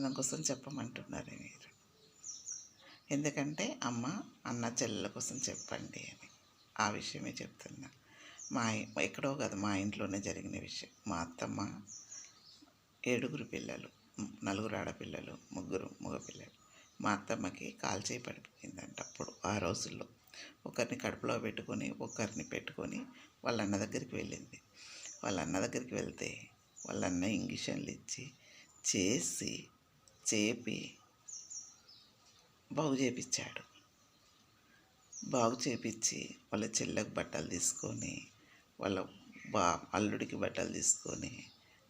సంబంధం కోసం చెప్పమంటున్నారు మీరు. ఎందుకంటే అమ్మ అన్న చెల్లెల కోసం చెప్పండి అని ఆ విషయమే చెప్తున్నా. ఎక్కడో కాదు, మా ఇంట్లోనే జరిగిన విషయం. మా అత్తమ్మ 7 పిల్లలు, 4 ఆడపిల్లలు, 3 మగపిల్లలు. మా అత్తమ్మకి కాల్చేయి పడిపోయిందంట. అప్పుడు ఆ రోజుల్లో ఒకరిని కడుపులో పెట్టుకొని ఒకరిని పెట్టుకొని వాళ్ళ అన్న దగ్గరికి వెళ్ళింది. వాళ్ళ అన్న దగ్గరికి వెళ్తే వాళ్ళ అన్న ఇంజక్షన్లు ఇచ్చి చేపి బాగు చేయించాడు. బాగు చేయించి వాళ్ళ చెల్లెకి బట్టలు తీసుకొని వాళ్ళ అల్లుడికి బట్టలు తీసుకొని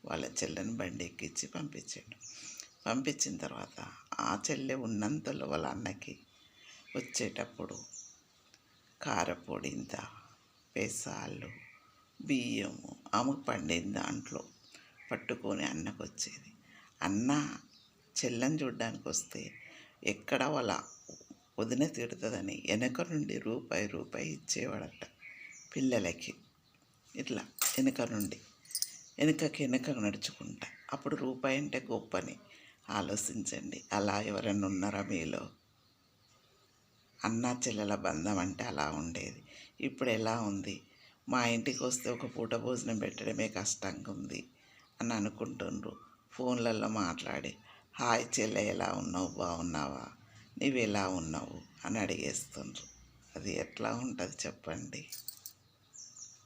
వాళ్ళ చెల్లెని బండి ఎక్కించి పంపించాడు. పంపించిన తర్వాత ఆ చెల్లె ఉన్నంతలో వాళ్ళ అన్నకి వచ్చేటప్పుడు కారపొడి ఇంత, పెసాలు, బియ్యము ఆమెకు పండిన దాంట్లో పట్టుకొని అన్నకు వచ్చేది. అన్న చెల్లని చూడ్డానికి వస్తే ఎక్కడ వాళ్ళ వదిన తిడుతుందని వెనక నుండి రూపాయి ఇచ్చేవాడట పిల్లలకి. ఇట్లా వెనకకు నడుచుకుంటా. అప్పుడు రూపాయి అంటే గొప్పని ఆలోచించండి. అలా ఎవరైనా ఉన్నారా మీలో? అన్నా చెల్లెల బంధం అంటే అలా ఉండేది. ఇప్పుడు ఎలా ఉంది? మా ఇంటికి వస్తే ఒక పూట భోజనం పెట్టడమే కష్టంగా ఉంది అని అనుకుంటుండ్రు. ఫోన్లలో మాట్లాడి హాయ్ చెల్లె ఎలా ఉన్నావు, బాగున్నావా, నువ్వు ఎలా ఉన్నావు అని అడిగేస్తుండ్రు. అది ఎట్లా ఉంటుంది చెప్పండి?